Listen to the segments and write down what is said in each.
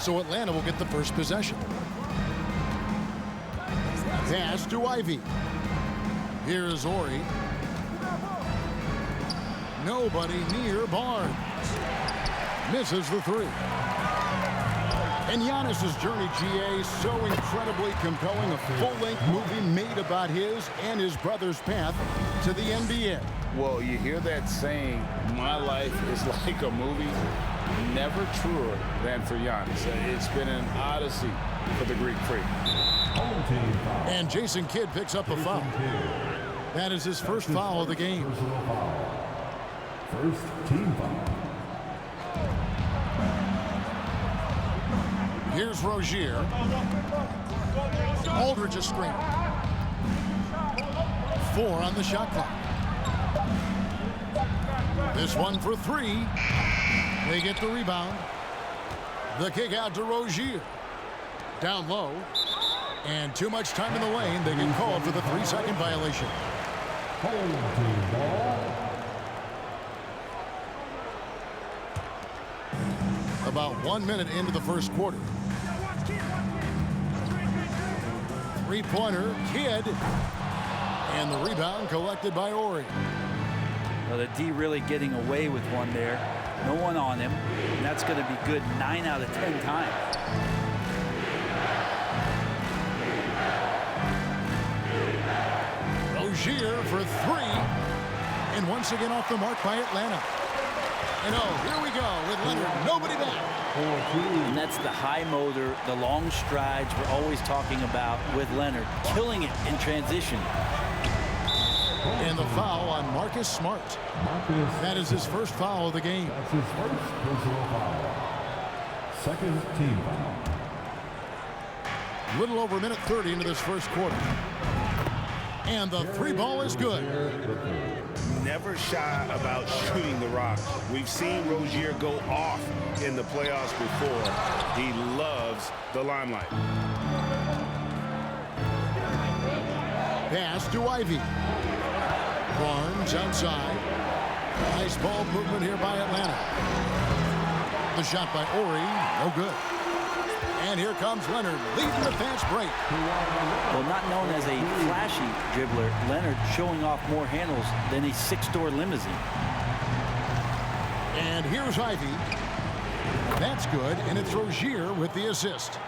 So Atlanta will get the first possession. Pass to Ivy. Here's Ori. Nobody near Barnes. Misses the three. And Giannis's journey, GA, so incredibly compelling. A full-length movie made about his and his brother's path to the NBA. Well, you hear that saying, my life is like a movie. Never truer than for Giannis. It's been an odyssey for the Greek freak. And Jason Kidd picks up a foul. That is his first foul of the game. First team foul. Here's Rozier. Aldridge a screen. 4 on the shot clock. This one for 3. They get the rebound. The kick out to Rozier. Down low. And too much time in the lane. They get called for the 3-second violation. Home team ball. About 1 minute into the first quarter. Three-pointer, Kidd. And the rebound collected by Ori. Well, the D really getting away with one there. No one on him. And that's going to be good 9 out of 10 times. Rozier for 3. And once again off the mark by Atlanta. And here we go with Leonard. Nobody back. And that's the high motor, the long strides we're always talking about with Leonard. Killing it in transition. And the foul on Marcus Smart. That is his first foul of the game. That's his first personal foul. Second team foul. Little over a minute 30 into this first quarter. And the 3 ball is good. Never shy about shooting the rock. We've seen Rozier go off in the playoffs before. He loves the limelight. Pass to Ivy. Barnes outside. Nice ball movement here by Atlanta. The shot by Ori, no good. And here comes Leonard, leading the fast break. Well, not known as a flashy dribbler, Leonard showing off more handles than a 6-door limousine. And here's Ivy. That's good, and it's Rozier with the assist.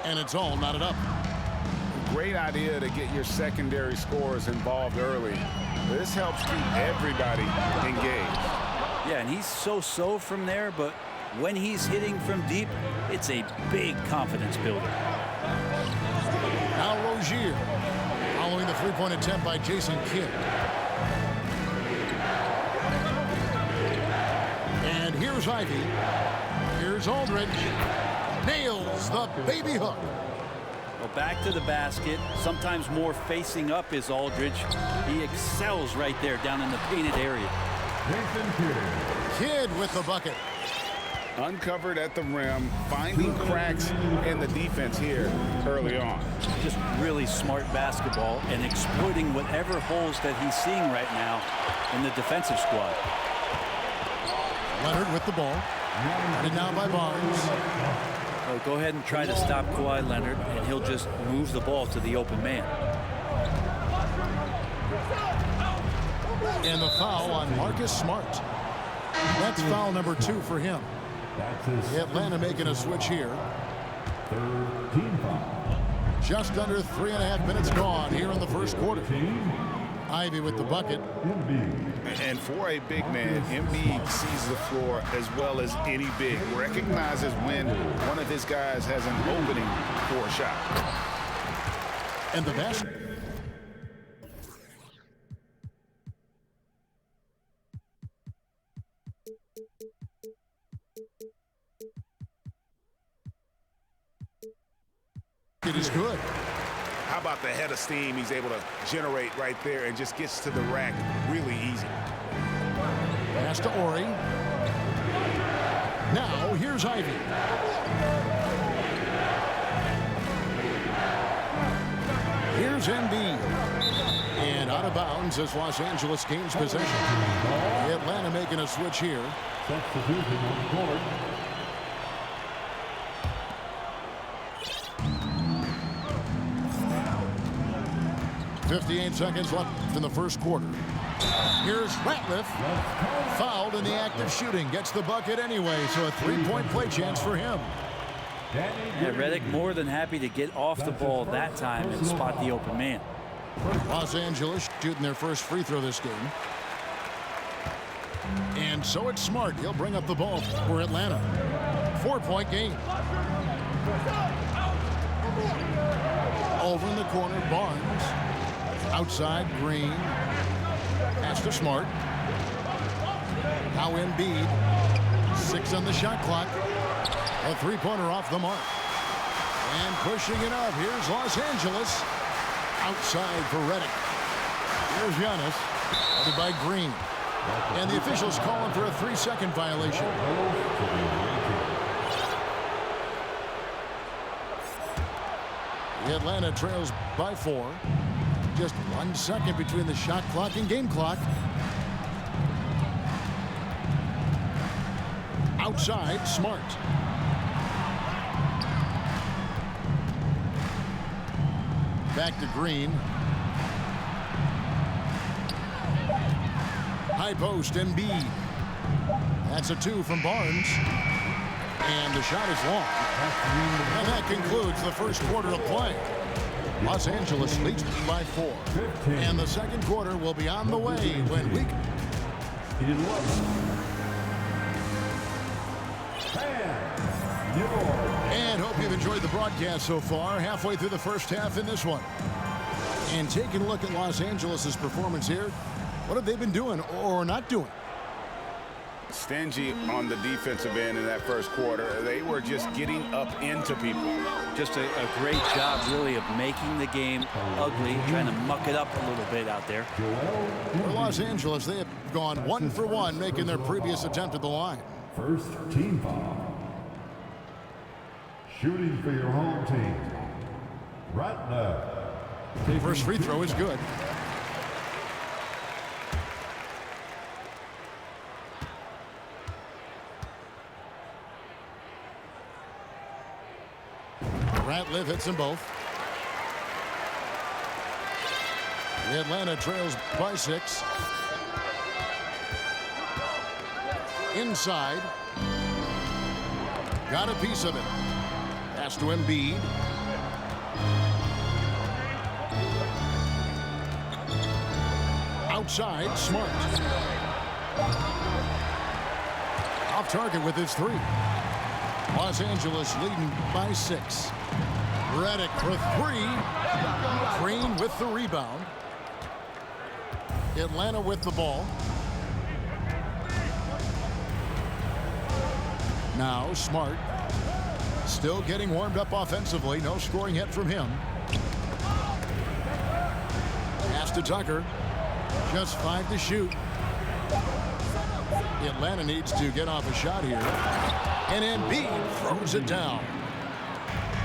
And it's all knotted up. Great idea to get your secondary scorers involved early. This helps keep everybody engaged. Yeah, and he's so-so from there, but when he's hitting from deep, it's a big confidence builder. Now Rozier, following the three-point attempt by Jason Kidd. And here's Ivy. Here's Aldridge. Nails the baby hook. Well, back to the basket. Sometimes more facing up is Aldridge. He excels right there down in the painted area. Jason Kidd. Kidd with the bucket. Uncovered at the rim, finding cracks in the defense here early on. Just really smart basketball and exploiting whatever holes that he's seeing right now in the defensive squad. Leonard with the ball. And now by Barnes. Well, go ahead and try to stop Kawhi Leonard, and he'll just move the ball to the open man. And the foul on Marcus Smart. That's foul number 2 for him. Atlanta making a switch here. Third team foul. Just under 3.5 minutes gone here in the first quarter. Ivy with the bucket. And for a big man, Embiid sees the floor as well as any big. Recognizes when one of his guys has an opening for a shot. And the basket. It is good. How about the head of steam he's able to generate right there and just gets to the rack really easy. Pass to Ori. Now here's Ivy. Here's Embiid. And out of bounds as Los Angeles gains possession. Atlanta making a switch here. Substitution on the court. 58 seconds left in the first quarter. Here's Ratliff. Fouled in the act of shooting. Gets the bucket anyway, so a three-point play chance for him. Yeah, Reddick more than happy to get off the ball that time and spot the open man. Los Angeles shooting their first free throw this game. And so it's Smart. He'll bring up the ball for Atlanta. 4-point game. Over in the corner, Barnes. Outside, Green. Pass to Smart. Now Embiid. 6 on the shot clock. A three-pointer off the mark. And pushing it up. Here's Los Angeles. Outside for Reddick. Here's Giannis. Headed by Green. And the officials calling for a 3-second violation. The Atlanta trails by 4. Just 1 second between the shot clock and game clock. Outside, Smart. Back to Green. High post, Embiid. That's a 2 from Barnes. And the shot is long. And that concludes the first quarter of play. Los Angeles leads by 4. And the second quarter will be on the way when we... And hope you've enjoyed the broadcast so far. Halfway through the first half in this one. And taking a look at Los Angeles' performance here. What have they been doing or not doing? Stingy on the defensive end in that first quarter. They were just getting up into people. Just a great job, really, of making the game ugly, trying to muck it up a little bit out there. For Los Angeles, they have gone 1 for 1, making their previous attempt at the line. First team foul. Shooting for your home team. Ratliff. First free throw is good. Ratliff hits them both. The Atlanta trails by 6. Inside. Got a piece of it. Pass to Embiid. Outside, Smart. Off target with his 3. Los Angeles leading by 6. Reddick for 3. Green with the rebound. Atlanta with the ball. Now Smart. Still getting warmed up offensively. No scoring yet from him. Pass to Tucker. Just 5 to shoot. Atlanta needs to get off a shot here. And Embiid throws it down.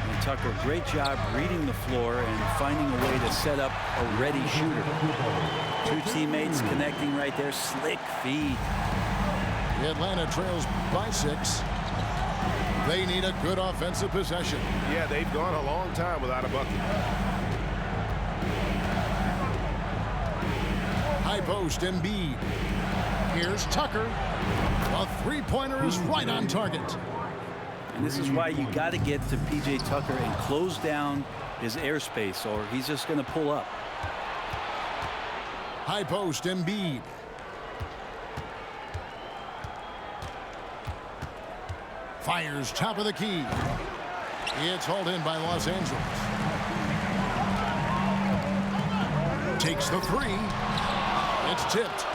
And Tucker, great job reading the floor and finding a way to set up a ready shooter. 2 teammates connecting right there. Slick feed. The Atlanta trails by 6. They need a good offensive possession. Yeah, they've gone a long time without a bucket. High post, Embiid. Here's Tucker. A three-pointer is right on target. And this is why you got to get to P.J. Tucker and close down his airspace, or he's just going to pull up. High post, Embiid. Fires top of the key. It's hauled in by Los Angeles. Takes the 3. It's tipped.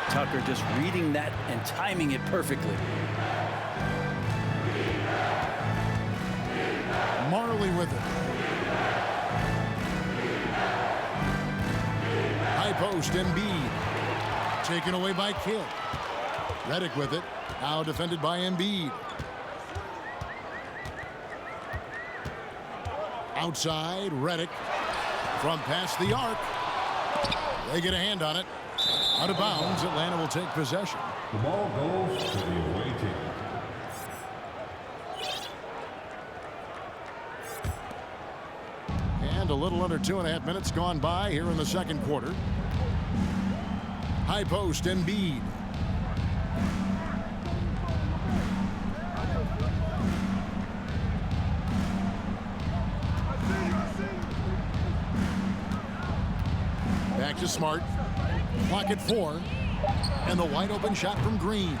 Tucker just reading that and timing it perfectly. Marley with it. High post, Embiid. Taken away by Kidd. Reddick with it. Now defended by Embiid. Outside, Reddick. From past the arc. They get a hand on it. Out of bounds, Atlanta will take possession. The ball goes to the away team. And a little under 2.5 minutes gone by here in the second quarter. High post, Embiid. Back to Smart. Clock at 4. And the wide open shot from Green.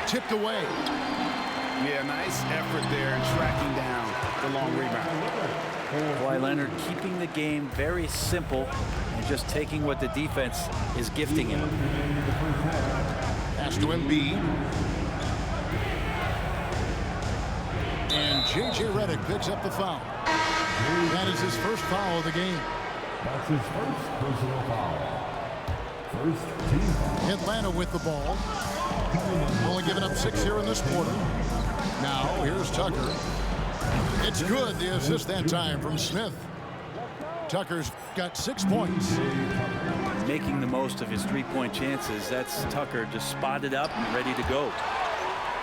Tipped away. Yeah, nice effort there in tracking down the long rebound. Kawhi Leonard keeping the game very simple and just taking what the defense is gifting him. Pass to Embiid. And J.J. Redick picks up the foul. That is his first foul of the game. That's his first personal foul. First team foul. Atlanta with the ball. Only giving up 6 here in this quarter. Now, here's Tucker. It's good, the assist that time from Smith. Tucker's got 6 points. Making the most of his three-point chances. That's Tucker just spotted up and ready to go.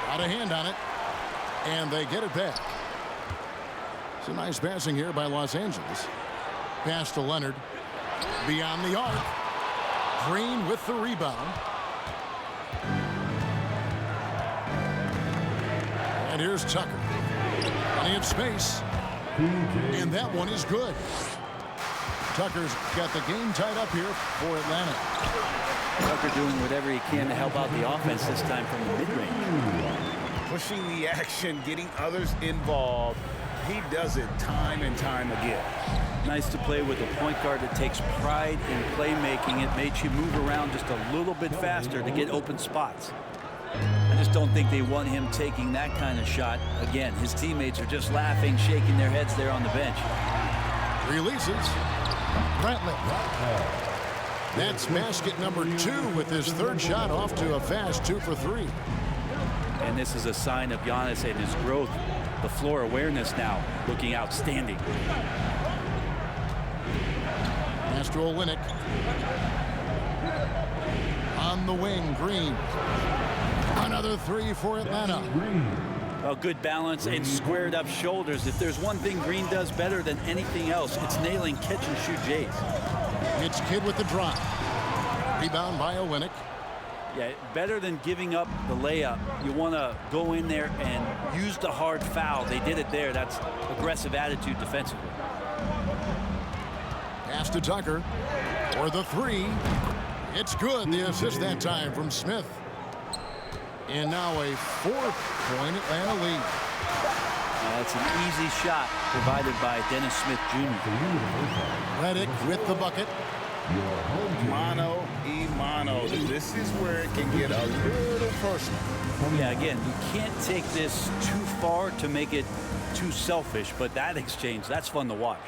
Got a hand on it. And they get it back. Some nice passing here by Los Angeles. Pass to Leonard. Beyond the arc. Green with the rebound. And here's Tucker. Plenty of space. And that one is good. Tucker's got the game tied up here for Atlanta. Tucker doing whatever he can to help out the offense, this time from the mid-range. Pushing the action, getting others involved. He does it time and time again. Nice to play with a point guard that takes pride in playmaking. It makes you move around just a little bit faster to get open spots. I just don't think they want him taking that kind of shot. Again, his teammates are just laughing, shaking their heads there on the bench. Releases. Brantley. That's basket number 2 with his third shot off to a fast 2 for 3. And this is a sign of Giannis and his growth. The floor awareness now looking outstanding. Pass to Olynyk. On the wing, Green. Another 3 for Atlanta. A good balance and squared up shoulders. If there's one thing Green does better than anything else, it's nailing catch and shoot Jays. It's Kidd with the drop. Rebound by Olynyk. Yeah, better than giving up the layup. You want to go in there and use the hard foul. They did it there. That's aggressive attitude defensively. Pass to Tucker for the 3. It's good. The assist that time from Smith. And now a 4-point Atlanta lead. That's an easy shot provided by Dennis Smith Jr. Redick with the bucket. Mano y mano. This is where it can get a little personal. Yeah, again, you can't take this too far to make it too selfish, but that exchange, that's fun to watch.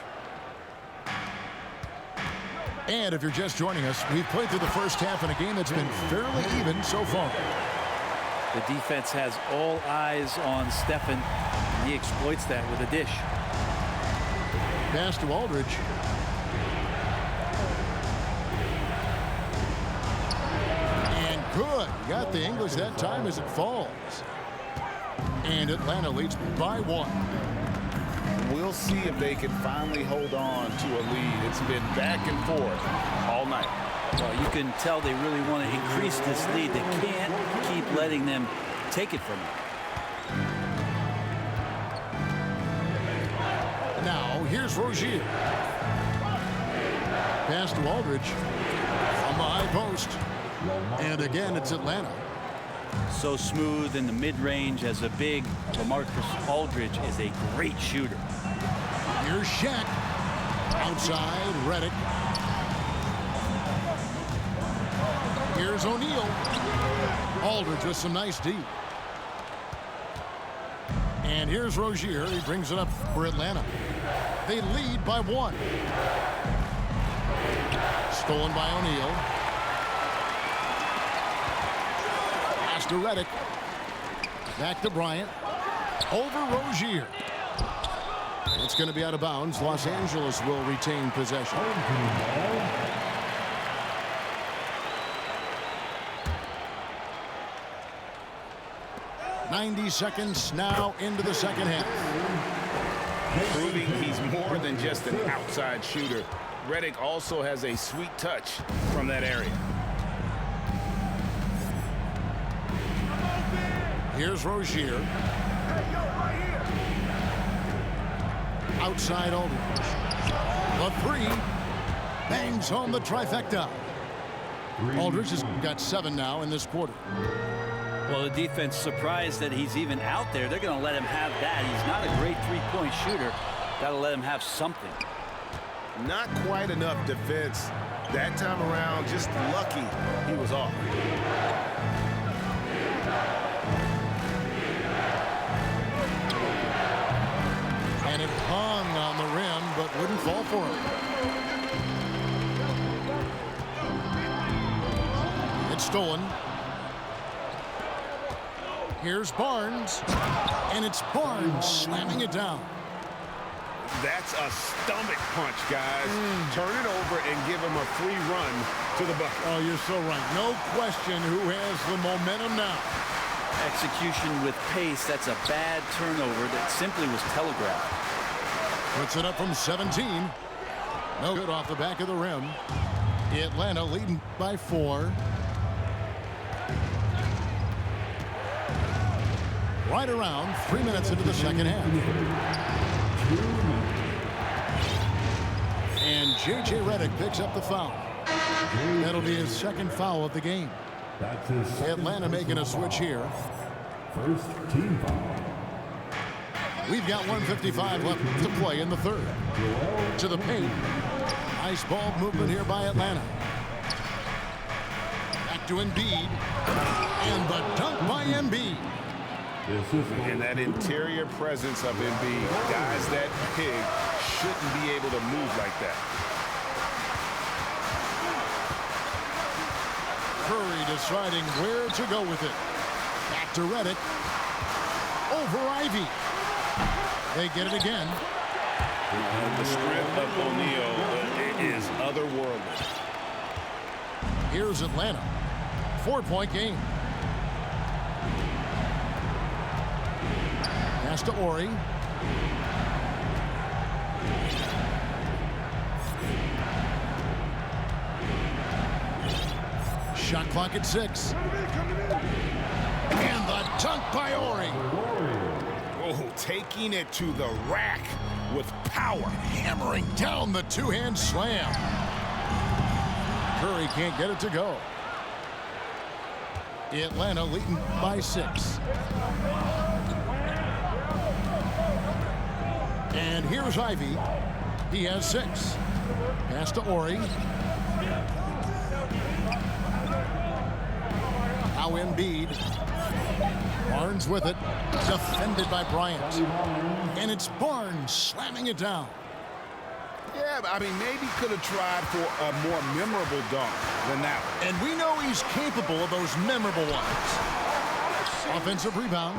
And if you're just joining us, we've played through the first half in a game that's been fairly even so far. The defense has all eyes on Stephen, and he exploits that with a dish. Pass to Aldridge. And good. Got the English that time as it falls. And Atlanta leads by 1. We'll see if they can finally hold on to a lead. It's been back and forth all night. Well, you can tell they really want to increase this lead. They can't keep letting them take it from them. Now, here's Rozier. Pass to Aldridge from the high post. And again, it's Atlanta. So smooth in the mid-range as a big. LaMarcus Aldridge is a great shooter. Here's Shaq. Outside, Redick. Here's O'Neal. Aldridge with some nice D. And here's Rozier. He brings it up for Atlanta. They lead by 1. Stolen by O'Neal. Pass to Redick. Back to Bryant. Over Rozier. It's going to be out of bounds. Los Angeles will retain possession. 90 seconds now into the second half. proving he's more than just an outside shooter. Redick also has a sweet touch from that area. Here's Rozier. Outside Aldridge. The three. Bangs home the trifecta. Aldridge has got 7 now in this quarter. Well, the defense surprised that he's even out there. They're going to let him have that. He's not a great three-point shooter. Got to let him have something. Not quite enough defense that time around. Just lucky he was off. And it hung on the rim, but wouldn't fall for him. It's stolen. Here's Barnes. And it's Barnes slamming it down. That's a stomach punch, guys. Turn it over and give him a free run to the bucket. Oh, you're so right. No question who has the momentum now. Execution with pace. That's a bad turnover that simply was telegraphed. Puts it up from 17. No good off the back of the rim. Atlanta leading by 4. Right around 3 minutes into the second half. And J.J. Redick picks up the foul. That'll be his second foul of the game. Atlanta making a switch here. First team foul. We've got 1:55 left to play in the third. To the paint. Nice ball movement here by Atlanta. Back to Embiid. And the dunk by Embiid. And that interior presence of Embiid, guys that big shouldn't be able to move like that. Curry deciding where to go with it. Back to Redick. Over Ivy. They get it again. The strength of O'Neal is otherworldly. Here's Atlanta. 4-point game. Pass to Ori. Shot clock at 6. And the dunk by Ori. Oh, taking it to the rack with power. Hammering down the two-hand slam. Curry can't get it to go. Atlanta leading by 6. And here's Ivy. He has 6. Pass to Ori. Now Embiid. Barnes with it. Defended by Bryant. And it's Barnes slamming it down. Yeah, I mean, maybe could have tried for a more memorable dunk than that one. And we know he's capable of those memorable ones. Offensive rebound.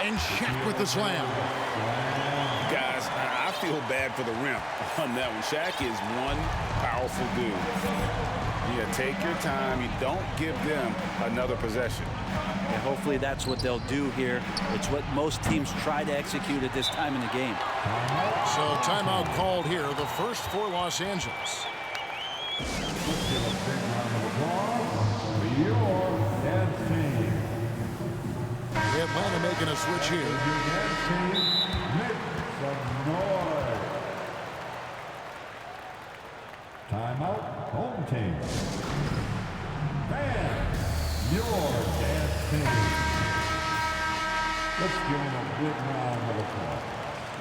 And Shaq with the slam. Guys, I feel bad for the rim on that one. Shaq is one powerful dude. You take your time. You don't give them another possession. And hopefully that's what they'll do here. It's what most teams try to execute at this time in the game. So timeout called here, the first for Los Angeles. Atlanta making a switch here. Timeout, home team. Fans, your dance team. Let's give them a big round of applause.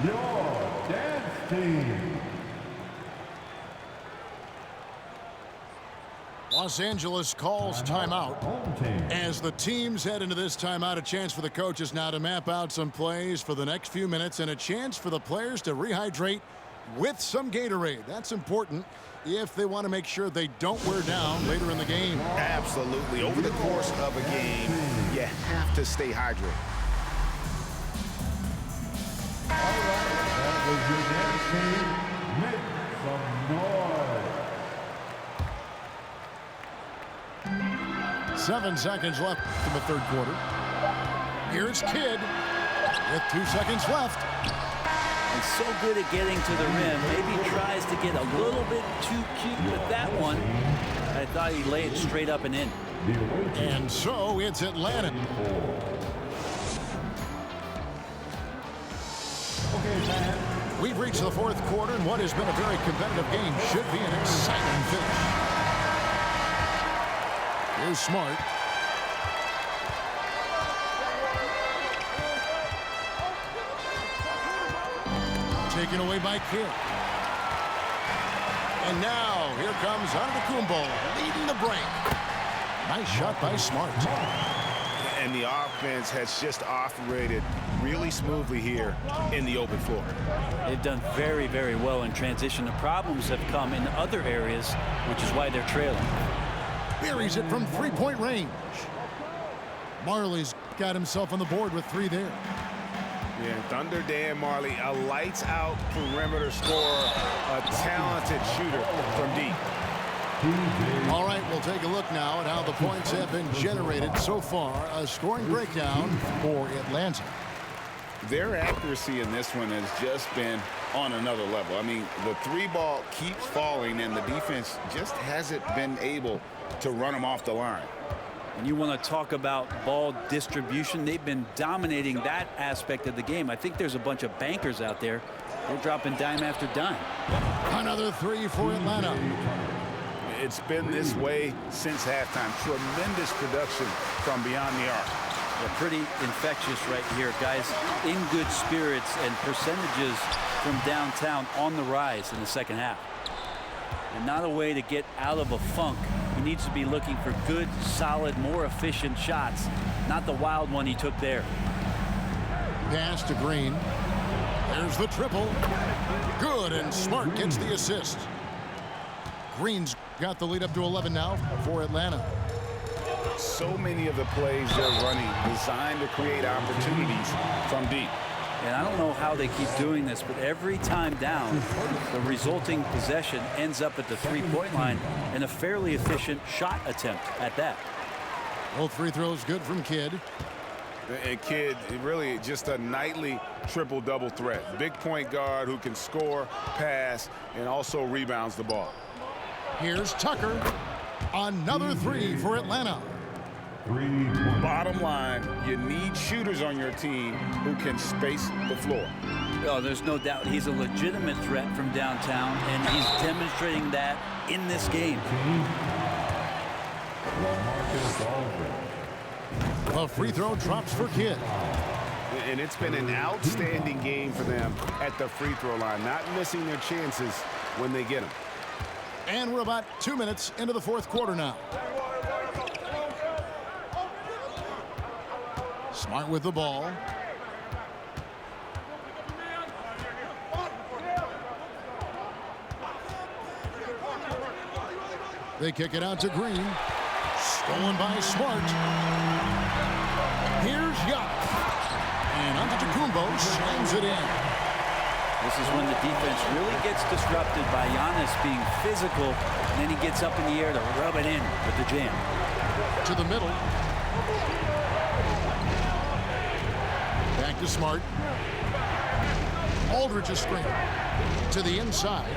Your dance team. Los Angeles calls timeout. As the teams head into this timeout, a chance for the coaches now to map out some plays for the next few minutes and a chance for the players to rehydrate with some Gatorade. That's important if they want to make sure they don't wear down later in the game. Absolutely. Over the course of a game, you have to stay hydrated. All right, that was your dance team. Make some noise. 7 seconds left in the third quarter. Here's Kidd with 2 seconds left. And so good at getting to the rim. Maybe tries to get a little bit too cute with that one. I thought he'd lay it straight up and in. And so it's Atlanta. We've reached the fourth quarter, and what has been a very competitive game should be an exciting finish. Here's Smart. Taken away by Kidd. And now, here comes Antetokounmpo leading the break. Nice shot by Smart. And the offense has just operated really smoothly here in the open floor. They've done very, very well in transition. The problems have come in other areas, which is why they're trailing. Buries it from three-point range. Marley's got himself on the board with 3 there. Yeah, Thunder Dan Marley, a lights-out perimeter scorer, a talented shooter from deep. All right, we'll take a look now at how the points have been generated so far. A scoring breakdown for Atlanta. Their accuracy in this one has just been on another level. I mean, the 3-ball keeps falling, and the defense just hasn't been able to run them off the line. And you want to talk about ball distribution. They've been dominating that aspect of the game. I think there's a bunch of bankers out there. They're dropping dime after dime. Another 3 for Atlanta. It's been this way since halftime. Tremendous production from beyond the arc. They're pretty infectious right here, guys. In good spirits, and percentages from downtown on the rise in the second half. And not a way to get out of a funk. He needs to be looking for good, solid, more efficient shots. Not the wild one he took there. Pass to Green. There's the triple. Good, and Smart gets the assist. Green's got the lead up to 11 now for Atlanta. So many of the plays they're running designed to create opportunities from deep. And I don't know how they keep doing this, but every time down, the resulting possession ends up at the three-point line and a fairly efficient shot attempt at that. Both free throws good from Kidd. And Kidd, really just a nightly triple-double threat. Big point guard who can score, pass, and also rebounds the ball. Here's Tucker. Another 3 for Atlanta. Bottom line, you need shooters on your team who can space the floor. Oh, there's no doubt he's a legitimate threat from downtown, and he's demonstrating that in this game. A free throw drops for Kidd. And it's been an outstanding game for them at the free throw line, not missing their chances when they get them. And we're about 2 minutes into the fourth quarter now. Smart with the ball. They kick it out to Green. Stolen by Smart. Here's Giannis. And Antetokounmpo slams it in. This is when the defense really gets disrupted by Giannis being physical, and then he gets up in the air to rub it in with the jam. To the middle. Back to Smart. Aldridge's screen. To the inside.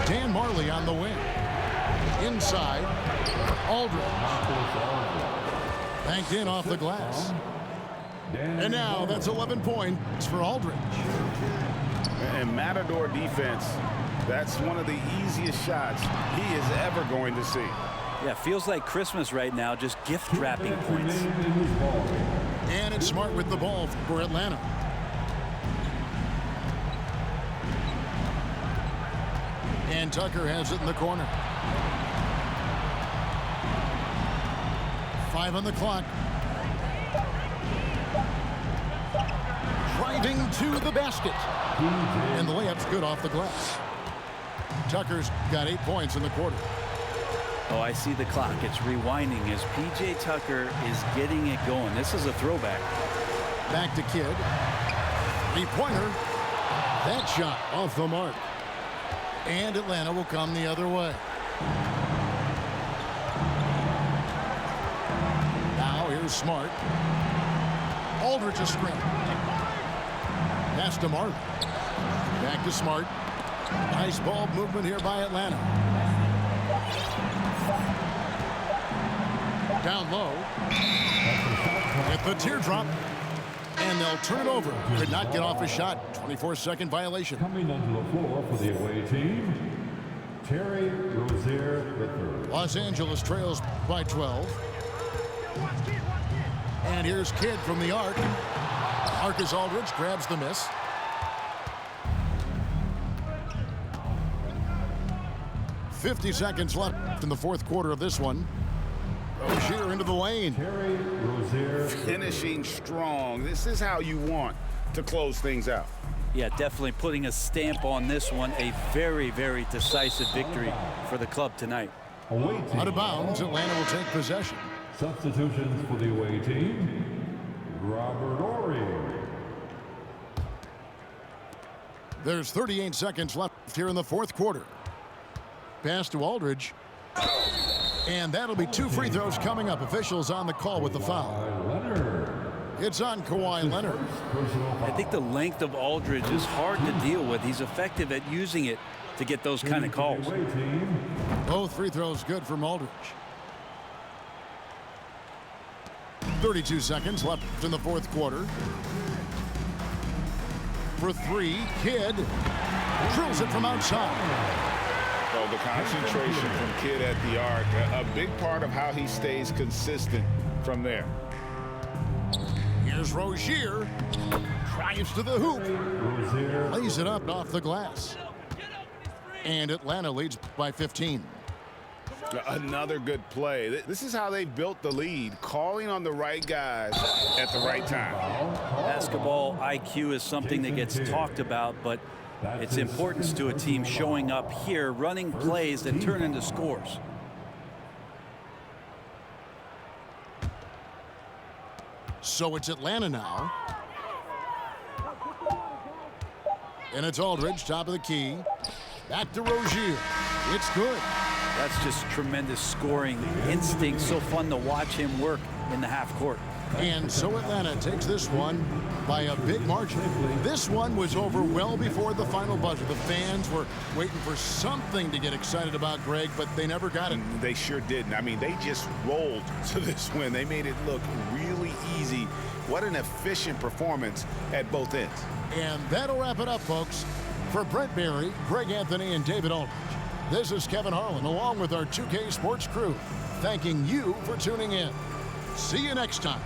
Dan Marley on the wing. Inside. Aldridge. Banked in off the glass. And now that's 11 points for Aldridge. And Matador defense, that's one of the easiest shots he is ever going to see. Yeah, feels like Christmas right now, just gift wrapping points. And it's Smart with the ball for Atlanta. And Tucker has it in the corner. 5 on the clock. Driving to the basket. And the layup's good off the glass. Tucker's got 8 points in the quarter. Oh, I see the clock. It's rewinding as P.J. Tucker is getting it going. This is a throwback. Back to Kidd. 3-pointer. That shot off the mark. And Atlanta will come the other way. Now here's Smart. Aldridge a screen. Pass to Marley. Back to Smart. Nice ball movement here by Atlanta. Down low. At the teardrop. And they'll turn it over. Could not get off a shot. 24-second violation. Coming onto the floor for the away team, Terry Rozier III. Los Angeles trails by 12. And here's Kidd from the arc. Marcus Aldridge grabs the miss. .50 seconds left in the fourth quarter of this one. Rozier into the lane. Terry Rozier Finishing strong. This is how you want to close things out. Yeah, definitely putting a stamp on this one. A very, very decisive victory for the club tonight. away team. Out of bounds, Atlanta will take possession. Substitutions for the away team, Robert Ory. There's 38 seconds left here in the fourth quarter. Pass to Aldridge. And that'll be 2 free throws coming up. Officials on the call with the foul. It's on Kawhi Leonard. I think the length of Aldridge is hard to deal with. He's effective at using it to get those kind of calls. Both free throws good from Aldridge. 32 seconds left in the fourth quarter. For 3, Kidd drills it from outside. Well, the concentration from Kidd at the arc, a big part of how he stays consistent from there. Here's Rozier. Drives to the hoop. Lays it up off the glass. And Atlanta leads by 15. Another good play. This is how they built the lead, calling on the right guys at the right time. Basketball IQ is something that gets talked about, but its importance to a team showing up here, running plays that turn into scores. So it's Atlanta now. And it's Aldridge, top of the key. Back to Rozier. It's good. That's just tremendous scoring instinct. So fun to watch him work in the half court. And so Atlanta takes this one by a big margin. This one was over well before the final buzzer. The fans were waiting for something to get excited about, Greg, but they never got it. They sure didn't. I mean, they just rolled to this win. They made it look really easy. What an efficient performance at both ends. And that'll wrap it up, folks. For Brent Berry, Greg Anthony, and David Aldridge, this is Kevin Harlan, along with our 2K Sports crew, thanking you for tuning in. See you next time.